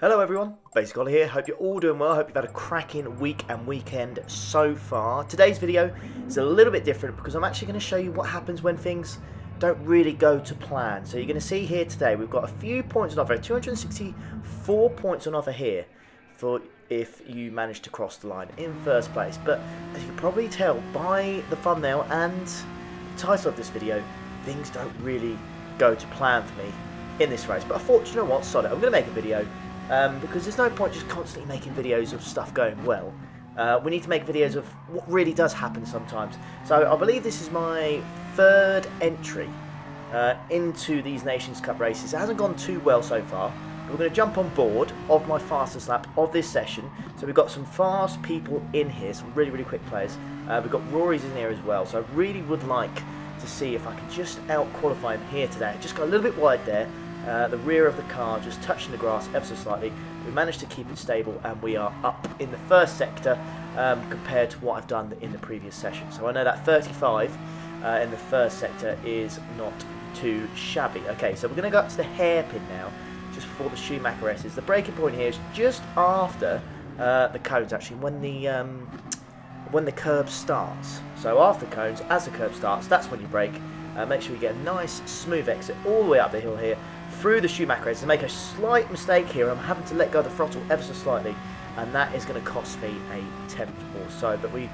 Hello everyone, Skyler here. Hope you're all doing well. Hope you've had a cracking week and weekend so far. Today's video is a little bit different because I'm actually going to show you what happens when things don't really go to plan. So you're going to see here today we've got a few points on offer, 264 points on offer here for if you manage to cross the line in first place. But as you can probably tell by the thumbnail and the title of this video, things don't really go to plan for me in this race. But I thought, you know what, sod it, I'm going to make a video. Because there's no point just constantly making videos of stuff going well. We need to make videos of what really does happen sometimes. So I believe this is my third entry into these Nations Cup races. It hasn't gone too well so far. We're going to jump on board of my fastest lap of this session. So we've got some fast people in here, some really quick players. We've got Rory's in here as well. So I really would like to see if I can just out-qualify him here today. Just got a little bit wide there. The rear of the car just touching the grass ever so slightly. We managed to keep it stable and we are up in the first sector compared to what I've done in the previous session. So I know that 35 in the first sector is not too shabby. Okay, so we're going to go up to the hairpin now, just before the Schumacher S's. The braking point here is just after the cones, actually, when the curb starts. So after the cones, as the curb starts, that's when you brake. Make sure you get a nice smooth exit all the way up the hill here, through the Schumacher S's. Make a slight mistake here. I'm having to let go of the throttle ever so slightly, and that is going to cost me a tenth or so. But we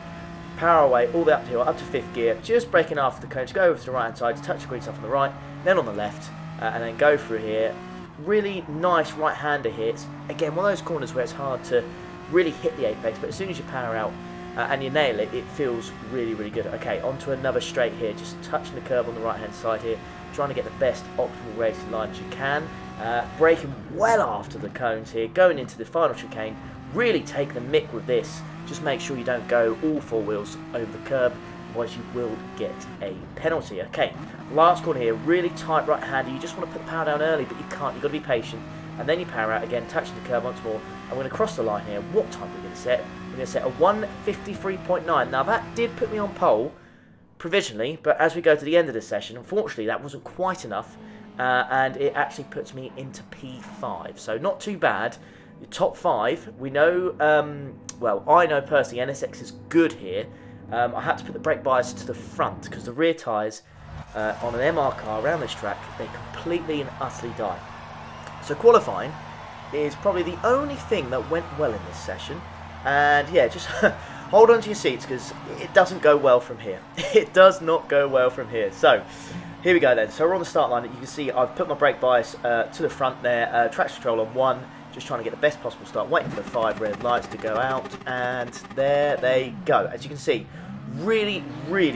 power away all the way up the hill, up to fifth gear, just braking after the cones, go over to the right hand side, touch the green stuff on the right, then on the left, and then go through here. Really nice right-hander here. It's, again, one of those corners where it's hard to really hit the apex, but as soon as you power out and you nail it, it feels really good. Okay, onto another straight here, just touching the curb on the right-hand side here, trying to get the best optimal racing line as you can. Braking well after the cones here, going into the final chicane. Really take the mick with this. Just make sure you don't go all four wheels over the curb, otherwise you will get a penalty. Okay, last corner here, really tight right-hander. You just want to put the power down early, but you can't. You've got to be patient. And then you power out again, touching the curb once more. I'm going to cross the line here. What time are we going to set? We're going to set a 1:53.9. Now that did put me on pole provisionally, but as we go to the end of the session, unfortunately that wasn't quite enough, and it actually puts me into P5. So not too bad. The top 5, we know, well, I know personally NSX is good here. I had to put the brake bias to the front because the rear tyres on an MR car around this track, they completely and utterly die. So qualifying is probably the only thing that went well in this session, and yeah, just hold on to your seats because it doesn't go well from here. It does not go well from here. So here we go then. So we're on the start line. You can see I've put my brake bias to the front there, traction control on 1, just trying to get the best possible start, waiting for the 5 red lights to go out, and there they go. As you can see, really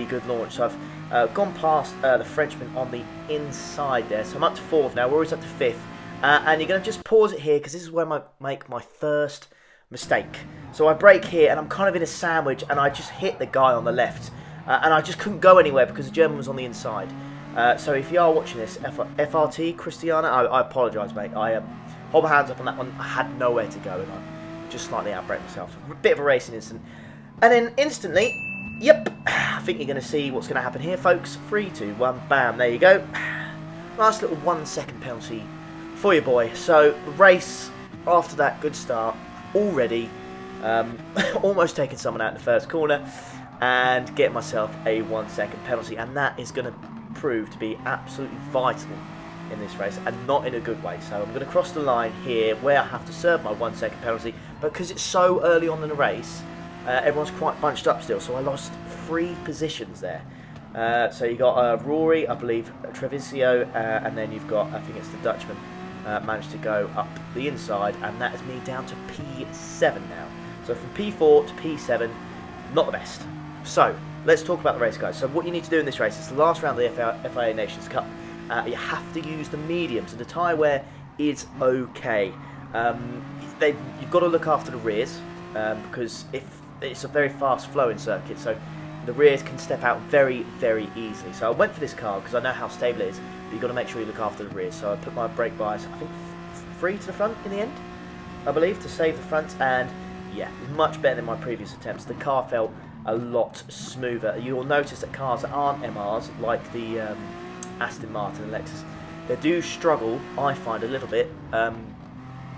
good launch. So I've gone past the Frenchman on the inside there, so I'm up to 4th now. We're always up to 5th. And you're going to just pause it here because this is where I make my first mistake. So I brake here and I'm kind of in a sandwich and I just hit the guy on the left. And I just couldn't go anywhere because the German was on the inside. So if you are watching this, FRT, Christiana, I apologise, mate. I hold my hands up on that one. I had nowhere to go and I just slightly outbraked myself. A bit of a racing incident. And then instantly, yep, I think you're going to see what's going to happen here, folks. 3, 2, 1, bam, there you go. Nice little 1 second penalty for your boy. So the race after that good start already, almost taking someone out in the first corner and getting myself a 1 second penalty, and that is going to prove to be absolutely vital in this race and not in a good way. So I'm going to cross the line here where I have to serve my 1 second penalty, but because it's so early on in the race, everyone's quite bunched up still, so I lost 3 positions there. So you got Rory, I believe, Treviso, and then you've got, I think it's the Dutchman, managed to go up the inside, and that is me down to P7 now. So from P4 to P7, not the best. So let's talk about the race, guys. So what you need to do in this race, it's the last round of the FIA Nations Cup. You have to use the mediums, and the tyre wear is okay. You've got to look after the rears because if it's a very fast flowing circuit, so the rears can step out very easily. So I went for this car because I know how stable it is, but you've got to make sure you look after the rears. So I put my brake bias, I think, 3 to the front in the end, I believe, to save the front, and yeah, much better than my previous attempts. The car felt a lot smoother. You'll notice that cars that aren't MRs, like the Aston Martin and Lexus, they do struggle, I find, a little bit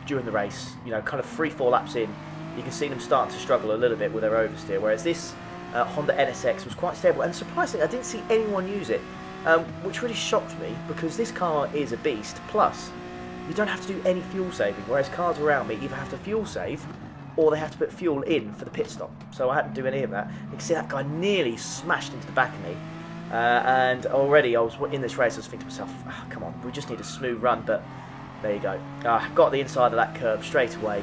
during the race. You know, kind of 3-4 laps in, you can see them starting to struggle a little bit with their oversteer, whereas this Honda NSX was quite stable, and surprisingly I didn't see anyone use it, which really shocked me, because this car is a beast. Plus, you don't have to do any fuel saving, whereas cars around me either have to fuel save or they have to put fuel in for the pit stop. So I hadn't do any of that. You can see that guy nearly smashed into the back of me, and already I was in this race, I was thinking to myself, oh, come on, we just need a smooth run. But there you go, got the inside of that curb straight away.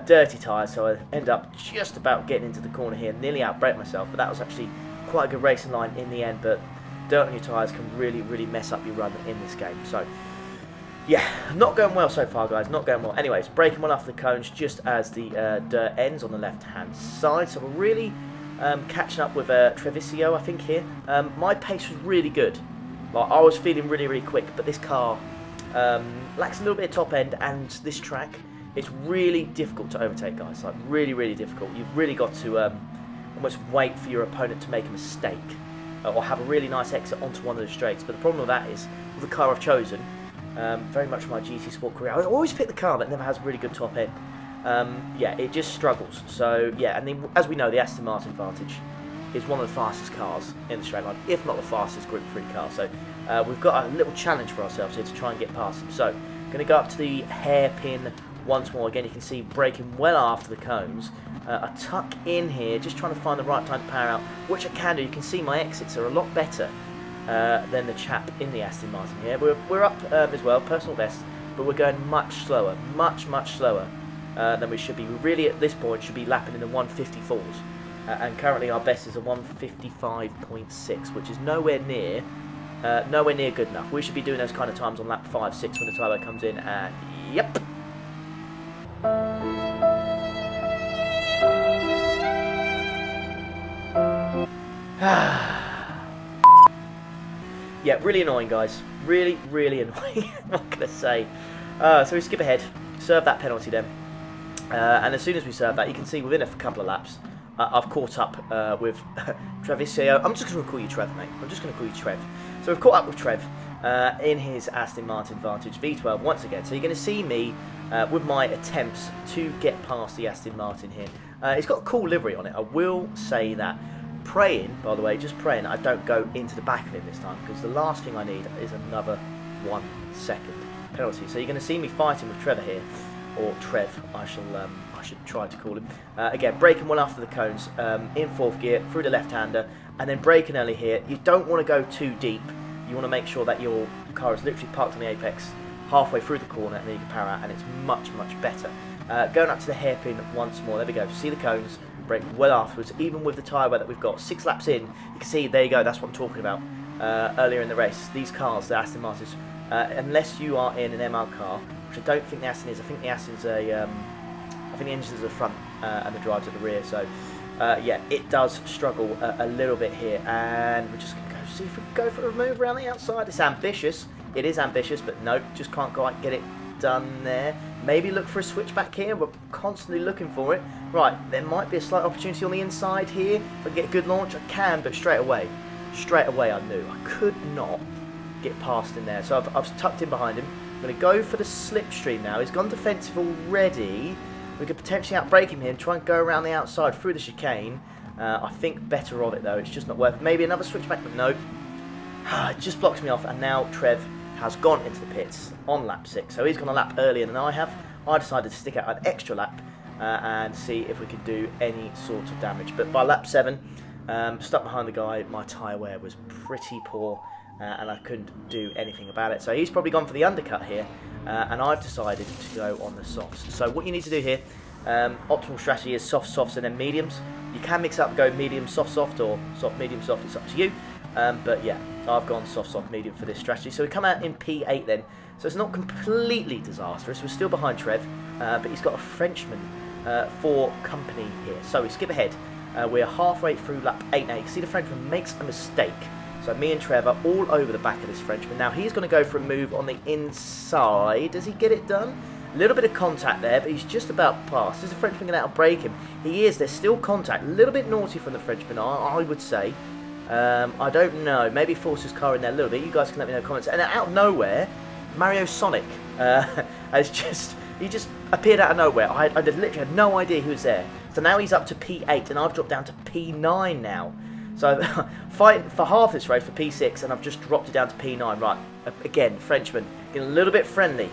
Dirty tyres, so I end up just about getting into the corner here, nearly outbraked myself, but that was actually quite a good racing line in the end. But dirt on your tyres can really, really mess up your run in this game. So yeah, not going well so far, guys, not going well. Anyways, braking one off the cones just as the dirt ends on the left-hand side, so we're really catching up with Treviso, I think, here. My pace was really good. Like, I was feeling really, really quick, but this car lacks a little bit of top end, and this track, it's really difficult to overtake, guys. Like, really, really difficult. You've really got to almost wait for your opponent to make a mistake or have a really nice exit onto one of the straights. But the problem with that is, with the car I've chosen, very much my GT Sport career, I always pick the car that never has a really good top end. Yeah, it just struggles. So yeah, and then, as we know, the Aston Martin Vantage is one of the fastest cars in the straight line, if not the fastest Group 3 car. So we've got a little challenge for ourselves here to try and get past them. So going to go up to the hairpin once more. Again, you can see braking well after the cones. I tuck in here, just trying to find the right time to power out, which I can do. You can see my exits are a lot better than the chap in the Aston Martin here. We're up as well, personal best, but we're going much slower, much slower than we should be. We really, at this point, should be lapping in the 154s, and currently our best is a 155.6, which is nowhere near good enough. We should be doing those kind of times on lap 5, 6 when the turbo comes in, and yep. Yeah, really annoying, guys. Really, really annoying. What can I say? So we skip ahead, serve that penalty then, and as soon as we serve that, you can see within a couple of laps, I've caught up with Treviso. I'm just going to call you Trev, mate. I'm just going to call you Trev. So we've caught up with Trev in his Aston Martin Vantage V12 once again. So you're going to see me with my attempts to get past the Aston Martin here. It's got a cool livery on it, I will say that. Praying, by the way, just praying I don't go into the back of him this time, because the last thing I need is another 1 second penalty. So you're going to see me fighting with Trevor here, or Trev, I should try to call him. Again, braking one after the cones, in 4th gear, through the left-hander, and then braking early here. You don't want to go too deep. You want to make sure that your car is literally parked on the apex, halfway through the corner, and then you can power out, and it's much better. Going up to the hairpin once more, there we go, see the cones, brake well afterwards, even with the tyre wear that we've got. 6 laps in, you can see, there you go, that's what I'm talking about earlier in the race. These cars, the Aston Martins, unless you are in an MR car, which I don't think the Aston is. I think the Aston's I think the engine's at the front and the drive's at the rear. So yeah, it does struggle a little bit here, and we're just going to go see if we can go for a move around the outside. It's ambitious, it is ambitious, but no, just can't quite get it done there. Maybe look for a switchback here. We're constantly looking for it. Right, there might be a slight opportunity on the inside here. If I get a good launch, I can, but straight away I knew I could not get past him there. So I've tucked in behind him. I'm going to go for the slipstream now. He's gone defensive already. We could potentially outbrake him here and try and go around the outside through the chicane. I think better of it though. It's just not worth it. Maybe another switchback, but no. It just blocks me off, and now Trev has gone into the pits on lap 6. So he's gone a lap earlier than I have. I decided to stick out an extra lap and see if we could do any sort of damage. But by lap 7, stuck behind the guy, my tyre wear was pretty poor, and I couldn't do anything about it. So he's probably gone for the undercut here, and I've decided to go on the softs. So what you need to do here, optimal strategy is soft, softs, and then mediums. You can mix up and go medium, soft, soft, or soft, medium, soft. It's up to you. But yeah, I've gone soft, soft, medium for this strategy. So we come out in P8 then. So it's not completely disastrous. We're still behind Trev, but he's got a Frenchman for company here. So we skip ahead. We're halfway through lap 8 now. You can see the Frenchman makes a mistake. So me and Trev are all over the back of this Frenchman. Now he's going to go for a move on the inside. Does he get it done? A little bit of contact there, but he's just about past. Is the Frenchman going to outbrake him? He is. There's still contact. A little bit naughty from the Frenchman, I would say. I don't know. Maybe force his car in there a little bit. You guys can let me know in the comments. And out of nowhere, Mario Sonic has just He just appeared out of nowhere. I literally had no idea he was there. So now he's up to P8 and I've dropped down to P9 now. So fighting for half this race for P6 and I've just dropped it down to P9. Right, again, Frenchman getting a little bit friendly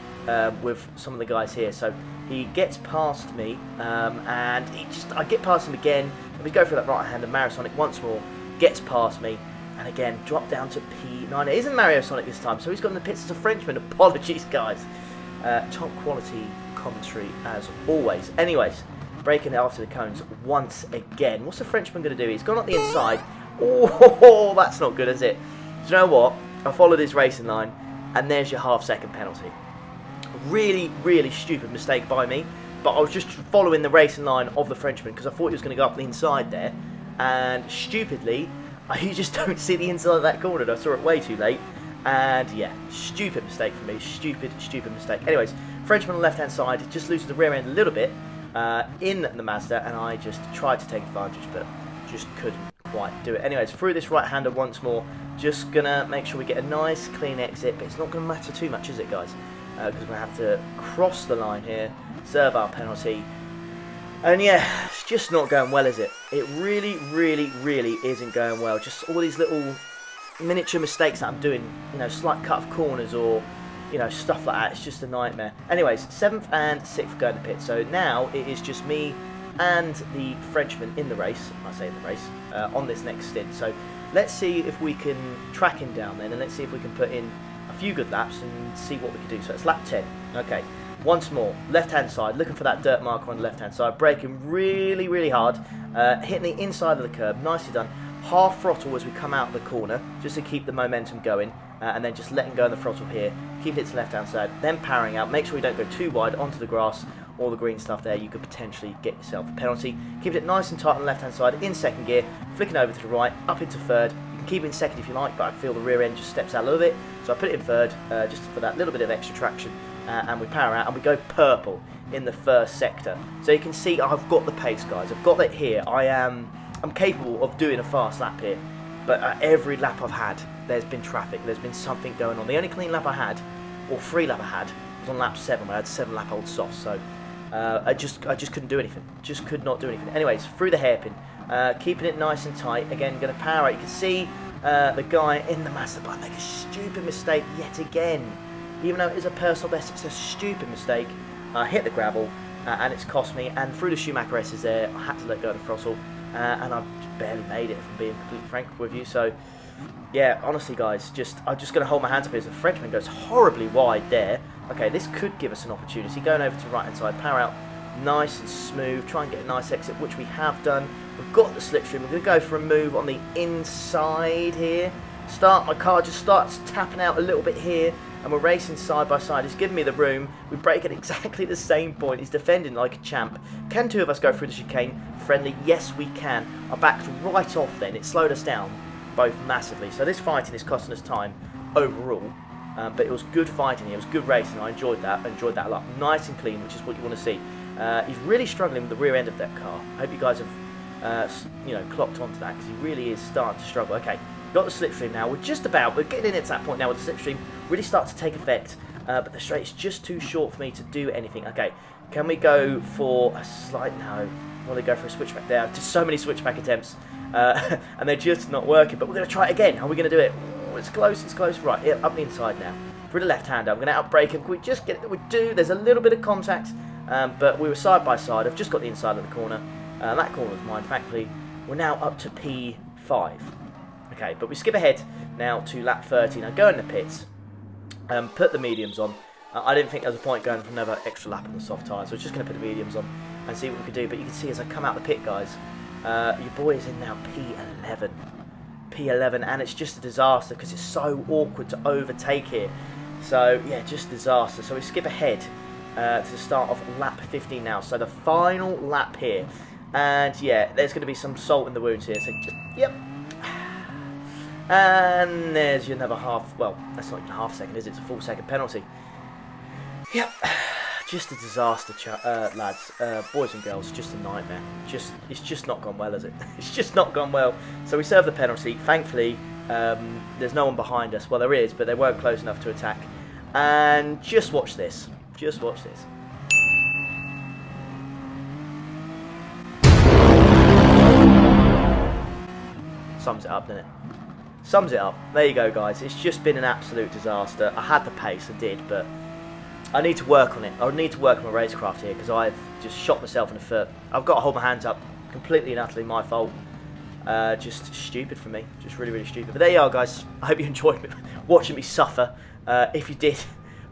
with some of the guys here. So he gets past me and I get past him again. And we go for that right-hander. Mario-Sonic once more gets past me. And again, drop down to P9. It isn't Mario-Sonic this time, so he's got in the pits as a Frenchman. Apologies, guys. Top quality commentary as always. Anyways, breaking it after the cones once again. What's the Frenchman going to do? He's gone up the inside. Oh, that's not good, is it? Do you know what? I followed his racing line, and there's your half-second penalty. Really, really stupid mistake by me, but I was just following the racing line of the Frenchman because I thought he was going to go up the inside there, and stupidly, you just don't see the inside of that corner. I saw it way too late. And yeah, stupid mistake for me. Stupid mistake. Anyways, Frenchman on the left-hand side just loses the rear end a little bit in the Mazda, and I just tried to take advantage, but just couldn't quite do it. Anyways, through this right-hander once more. Just gonna make sure we get a nice, clean exit, but it's not gonna matter too much, is it, guys? Because we're gonna have to cross the line here, serve our penalty. And yeah, it's just not going well, is it? It really, really, really isn't going well. Just all these little miniature mistakes that I'm doing, you know, slight cut of corners or, you know, stuff like that. It's just a nightmare. Anyways, 7th and 6th go in the pit. So now it is just me and the Frenchman in the race. I say in the race, on this next stint. So let's see if we can track him down then, and let's see if we can put in a few good laps and see what we can do. So it's lap 10. Okay. Once more, left-hand side, looking for that dirt marker on the left-hand side, braking really, really hard, hitting the inside of the curb, nicely done. Half throttle as we come out of the corner, just to keep the momentum going, and then just letting go of the throttle here, keep it to the left-hand side, then powering out, make sure you don't go too wide onto the grass, or the green stuff there, you could potentially get yourself a penalty. Keep it nice and tight on the left-hand side, in second gear, flicking over to the right, up into third. You can keep it in second if you like, but I feel the rear end just steps out a little bit, so I put it in third, just for that little bit of extra traction. And we power out and we go purple in the first sector. So you can see I've got the pace, guys. I've got it here. I'm capable of doing a fast lap here. But every lap I've had, there's been traffic. There's been something going on. The only clean lap I had, or free lap I had, was on lap 7 when I had 7 lap old softs. So I just couldn't do anything. Just could not do anything. Anyways, through the hairpin, keeping it nice and tight. Again, going to power out. You can see the guy in the Mazda bike make a stupid mistake yet again. Even though it is a personal best, it's a stupid mistake. I hit the gravel, and it's cost me. And through the Schumacher S's there, I had to let go of the throttle, and I've barely made it, if I'm being completely frank with you. So, yeah, honestly, guys, I'm just going to hold my hands up here as the Frenchman goes horribly wide there. Okay, this could give us an opportunity. Going over to the right-hand side, power out, nice and smooth. Try and get a nice exit, which we have done. We've got the slipstream. We're going to go for a move on the inside here. My car just starts tapping out a little bit here. And we're racing side by side. He's giving me the room. We break at exactly the same point. He's defending like a champ. Can two of us go through the chicane? Friendly? Yes, we can. I backed right off then. It slowed us down both massively. So this fighting is costing us time overall. But it was good fighting. It was good racing. I enjoyed that. I enjoyed that a lot. Nice and clean, which is what you want to see. He's really struggling with the rear end of that car. I hope you guys have clocked onto that, because he really is starting to struggle. Okay. Got the slipstream now. We're getting in at that point now with the slipstream really starts to take effect, but the straight is just too short for me to do anything. Okay, can we go for a slight, no, I want to go for a switchback there. Just so many switchback attempts, and they're just not working, but we're going to try it again. Are we going to do it? Oh, it's close, right, yeah, up the inside now. Through the left-hander, I'm going to outbrake him. Can we just get it? There's a little bit of contact, but we were side by side. I've just got the inside of the corner. That corner was mine, thankfully. We're now up to P5. Okay, but we skip ahead now to lap 30. Now go in the pits, put the mediums on. I didn't think there was a point going for another extra lap on the soft tyres, so I was just going to put the mediums on and see what we could do. But you can see as I come out the pit, guys, your boy is in now P11, and it's just a disaster because it's so awkward to overtake here. So yeah, just disaster. So we skip ahead to the start of lap 15 now. So the final lap here, and yeah, there's going to be some salt in the wounds here. So just, yep. And there's your another half, well, that's not even half a second, is it? It's a full second penalty. Yep, just a disaster, lads, boys and girls, just a nightmare. It's just not gone well, is it? It's just not gone well. So we serve the penalty. Thankfully, there's no one behind us. Well, there is, but they weren't close enough to attack. And just watch this. Just watch this. Sums it up, doesn't it? Sums it up. There you go, guys. It's just been an absolute disaster. I had the pace, I did, but I need to work on it. I need to work on my racecraft here because I've just shot myself in the foot. I've got to hold my hands up. Completely and utterly my fault. Just stupid for me. Just really, really stupid. But there you are, guys. I hope you enjoyed watching me suffer. If you did,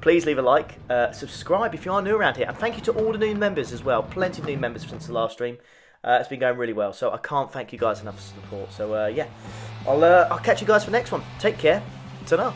please leave a like. Subscribe if you are new around here. And thank you to all the new members as well. Plenty of new members since the last stream. It's been going really well. So I can't thank you guys enough for support. So yeah, I'll catch you guys for the next one. Take care. Ta-ra.